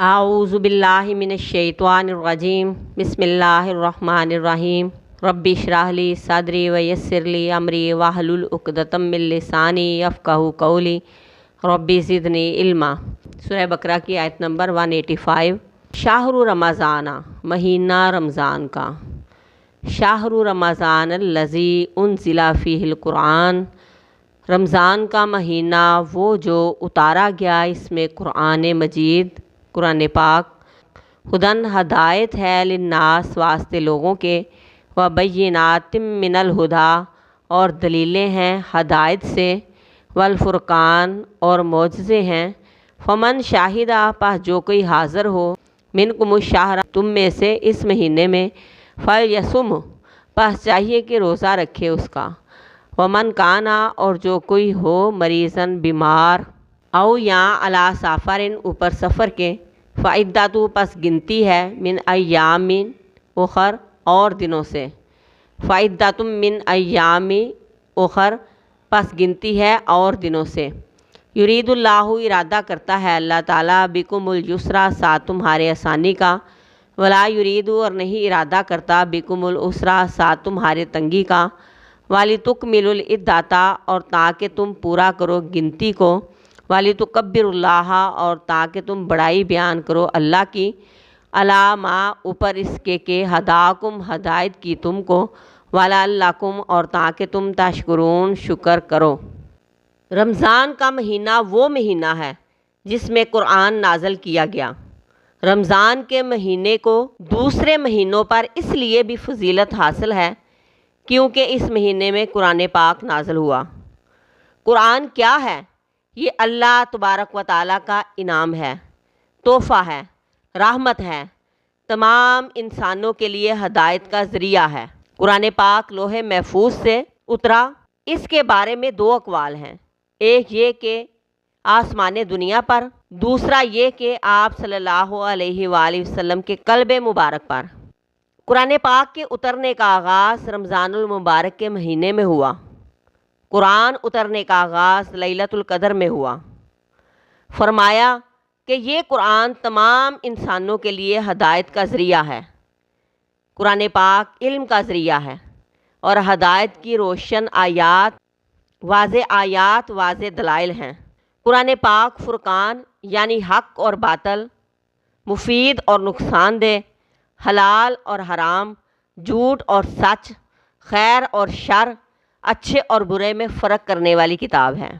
اعوذ باللہ من الشیطان الرجیم بسم اللہ الرحمن الرحیم رب اشرح لی صدری ویسر لی امری واحلل عقدۃ من لسانی یفقہوا قولی رب زدنی علما۔ سورہ بقرہ کی آیت نمبر 185۔ شہر رمضان، مہینہ رمضان کا۔ شہر رمضان الذی انزل فیہ القرآن، رمضان کا مہینہ وہ جو اتارا گیا اس میں قرآن مجید، قرآن پاک، ہدن ہدایت ہے للناس واسطے لوگوں کے، وبینات من الہدیٰ اور دلیلیں ہیں ہدایت سے، والفرقان اور معجزے ہیں، فمن شاہدہ پس جو کوئی حاضر ہو، منکم الشہر تم میں سے اس مہینے میں، فلیصم پس چاہیے کہ روزہ رکھے اس کا، ومن کانا اور جو کوئی ہو مریضاً بیمار، او یا علی سفرن اوپر سفر کے، فعدۃ پس گنتی ہے من ایام اخر اور دنوں سے، فعدۃ من ایام اخر پس گنتی ہے اور دنوں سے، یرید اللہ ارادہ کرتا ہے اللہ تعالیٰ بکم الیسرا ساتھ تمہارے آسانی کا، ولا یرید اور نہیں ارادہ کرتا بکم العسرا ساتھ تمہارے تنگی کا، وَلِتُكْمِلُوا الْعِدَّةَ اور تاکہ تم پورا کرو گنتی کو، وَلِتُكَبِّرُوا اللَّهَ اور تاکہ تم بڑائی بیان کرو اللہ کی، عَلَىٰ مَا اوپر اس کے کہ ہداکم ہدایت کی تم کو، وَلَعَلَّکُمْ اور تاکہ تم تشکرون شکر کرو۔ رمضان کا مہینہ وہ مہینہ ہے جس میں قرآن نازل کیا گیا۔ رمضان کے مہینے کو دوسرے مہینوں پر اس لیے بھی فضیلت حاصل ہے کیونکہ اس مہینے میں قرآن پاک نازل ہوا۔ قرآن کیا ہے؟ یہ اللہ تبارک و تعالیٰ کا انعام ہے، تحفہ ہے، رحمت ہے، تمام انسانوں کے لیے ہدایت کا ذریعہ ہے۔ قرآن پاک لوح محفوظ سے اترا، اس کے بارے میں دو اقوال ہیں، ایک یہ کہ آسمان دنیا پر، دوسرا یہ کہ آپ صلی اللہ علیہ وآلہ وسلم کے قلب مبارک پر۔ قرآن پاک کے اترنے کا آغاز رمضان المبارک کے مہینے میں ہوا۔ قرآن اترنے کا آغاز لیلۃ القدر میں ہوا۔ فرمایا کہ یہ قرآن تمام انسانوں کے لیے ہدایت کا ذریعہ ہے۔ قرآن پاک علم کا ذریعہ ہے اور ہدایت کی روشن آیات، واضح دلائل ہیں۔ قرآن پاک فرقان یعنی حق اور باطل، مفید اور نقصان دہ، حلال اور حرام، جھوٹ اور سچ، خیر اور شر، اچھے اور برے میں فرق کرنے والی کتاب ہے۔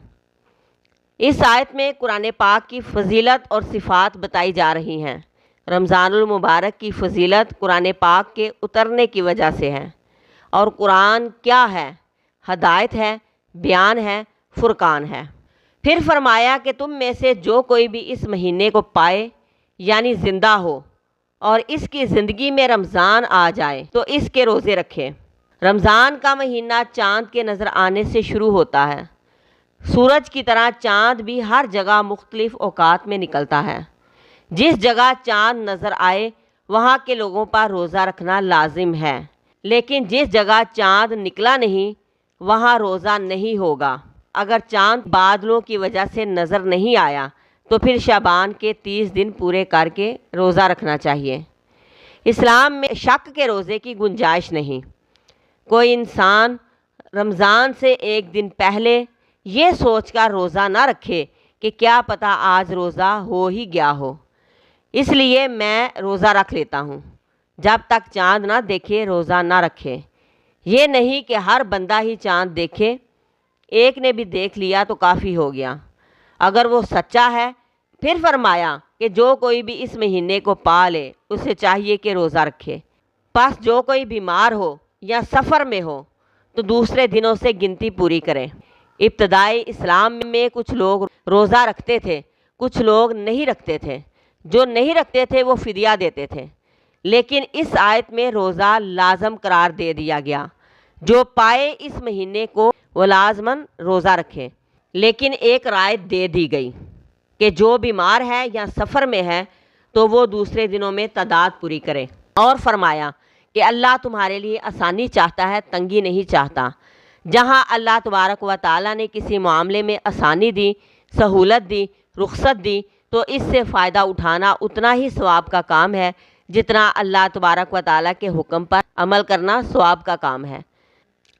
اس آیت میں قرآن پاک کی فضیلت اور صفات بتائی جا رہی ہیں۔ رمضان المبارک کی فضیلت قرآن پاک کے اترنے کی وجہ سے ہے۔ اور قرآن کیا ہے؟ ہدایت ہے، بیان ہے، فرقان ہے۔ پھر فرمایا کہ تم میں سے جو کوئی بھی اس مہینے کو پائے یعنی زندہ ہو اور اس کی زندگی میں رمضان آ جائے تو اس کے روزے رکھے۔ رمضان کا مہینہ چاند کے نظر آنے سے شروع ہوتا ہے۔ سورج کی طرح چاند بھی ہر جگہ مختلف اوقات میں نکلتا ہے۔ جس جگہ چاند نظر آئے وہاں کے لوگوں پر روزہ رکھنا لازم ہے، لیکن جس جگہ چاند نکلا نہیں وہاں روزہ نہیں ہوگا۔ اگر چاند بادلوں کی وجہ سے نظر نہیں آیا تو پھر شعبان کے 30 دن پورے کر کے روزہ رکھنا چاہیے۔ اسلام میں شک کے روزے کی گنجائش نہیں۔ کوئی انسان رمضان سے ایک دن پہلے یہ سوچ کر روزہ نہ رکھے کہ کیا پتہ آج روزہ ہو ہی گیا ہو، اس لیے میں روزہ رکھ لیتا ہوں۔ جب تک چاند نہ دیکھے روزہ نہ رکھے۔ یہ نہیں کہ ہر بندہ ہی چاند دیکھے، ایک نے بھی دیکھ لیا تو کافی ہو گیا اگر وہ سچا ہے۔ پھر فرمایا کہ جو کوئی بھی اس مہینے کو پا لے اسے چاہیے کہ روزہ رکھے۔ پس جو کوئی بیمار ہو یا سفر میں ہو تو دوسرے دنوں سے گنتی پوری کریں۔ ابتدائی اسلام میں کچھ لوگ روزہ رکھتے تھے، کچھ لوگ نہیں رکھتے تھے۔ جو نہیں رکھتے تھے وہ فدیہ دیتے تھے، لیکن اس آیت میں روزہ لازم قرار دے دیا گیا۔ جو پائے اس مہینے کو وہ لازماً روزہ رکھے، لیکن ایک رعایت دے دی گئی کہ جو بیمار ہے یا سفر میں ہے تو وہ دوسرے دنوں میں تعداد پوری کرے۔ اور فرمایا کہ اللہ تمہارے لیے آسانی چاہتا ہے، تنگی نہیں چاہتا۔ جہاں اللہ تبارک و تعالیٰ نے کسی معاملے میں آسانی دی، سہولت دی، رخصت دی تو اس سے فائدہ اٹھانا اتنا ہی ثواب کا کام ہے جتنا اللہ تبارک و تعالیٰ کے حکم پر عمل کرنا ثواب کا کام ہے۔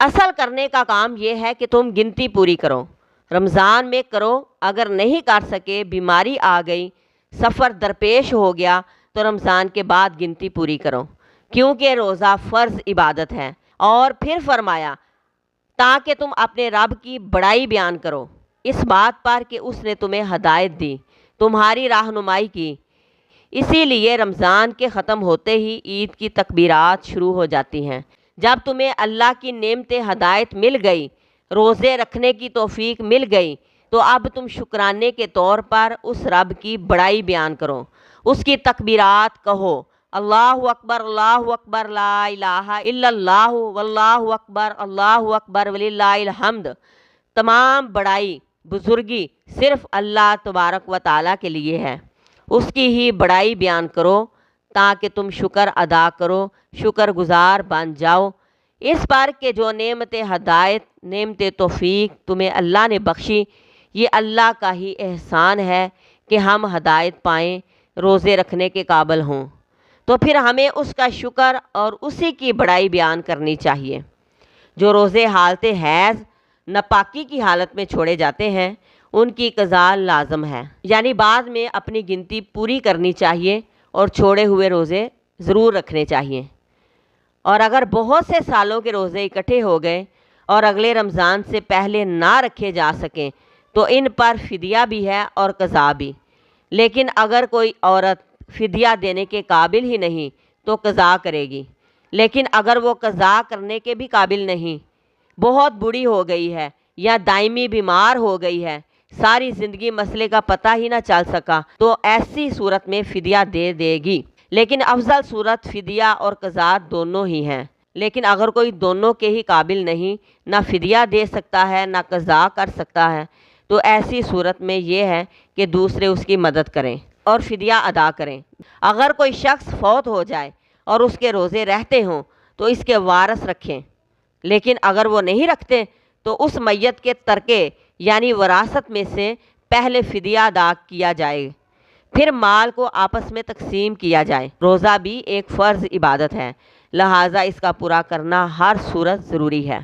اصل کرنے کا کام یہ ہے کہ تم گنتی پوری کرو، رمضان میں کرو، اگر نہیں کر سکے، بیماری آ گئی، سفر درپیش ہو گیا تو رمضان کے بعد گنتی پوری کرو، کیونکہ روزہ فرض عبادت ہے۔ اور پھر فرمایا تاکہ تم اپنے رب کی بڑائی بیان کرو، اس بات پر کہ اس نے تمہیں ہدایت دی، تمہاری رہنمائی کی۔ اسی لیے رمضان کے ختم ہوتے ہی عید کی تکبیرات شروع ہو جاتی ہیں۔ جب تمہیں اللہ کی نعمت ہدایت مل گئی، روزے رکھنے کی توفیق مل گئی، تو اب تم شکرانے کے طور پر اس رب کی بڑائی بیان کرو، اس کی تکبیرات کہو، اللہ اکبر لا الہ الا اللہ واللہ اکبر وللہ الحمد۔ تمام بڑائی بزرگی صرف اللہ تبارک و تعالیٰ کے لیے ہے، اس کی ہی بڑائی بیان کرو تاکہ تم شکر ادا کرو، شکر گزار بن جاؤ اس پر کہ جو نعمت ہدایت، نعمت توفیق تمہیں اللہ نے بخشی، یہ اللہ کا ہی احسان ہے کہ ہم ہدایت پائیں، روزے رکھنے کے قابل ہوں۔ تو پھر ہمیں اس کا شکر اور اسی کی بڑائی بیان کرنی چاہیے۔ جو روزے حالت حیض، ناپاکی کی حالت میں چھوڑے جاتے ہیں، ان کی قضا لازم ہے، یعنی بعد میں اپنی گنتی پوری کرنی چاہیے اور چھوڑے ہوئے روزے ضرور رکھنے چاہیے۔ اور اگر بہت سے سالوں کے روزے اکٹھے ہو گئے اور اگلے رمضان سے پہلے نہ رکھے جا سکیں تو ان پر فدیہ بھی ہے اور قضا بھی۔ لیکن اگر کوئی عورت فدیہ دینے کے قابل ہی نہیں تو قضا کرے گی، لیکن اگر وہ قضا کرنے کے بھی قابل نہیں، بہت بوڑھی ہو گئی ہے یا دائمی بیمار ہو گئی ہے، ساری زندگی مسئلے کا پتہ ہی نہ چل سکا، تو ایسی صورت میں فدیہ دے دے گی۔ لیکن افضل صورت فدیہ اور قضا دونوں ہی ہیں۔ لیکن اگر کوئی دونوں کے ہی قابل نہیں، نہ فدیہ دے سکتا ہے نہ قضا کر سکتا ہے، تو ایسی صورت میں یہ ہے کہ دوسرے اس کی مدد کریں اور فدیہ ادا کریں۔ اگر کوئی شخص فوت ہو جائے اور اس کے روزے رہتے ہوں تو اس کے وارث رکھیں، لیکن اگر وہ نہیں رکھتے تو اس میت کے ترکے یعنی وراثت میں سے پہلے فدیہ ادا کیا جائے، پھر مال کو آپس میں تقسیم کیا جائے۔ روزہ بھی ایک فرض عبادت ہے، لہٰذا اس کا پورا کرنا ہر صورت ضروری ہے۔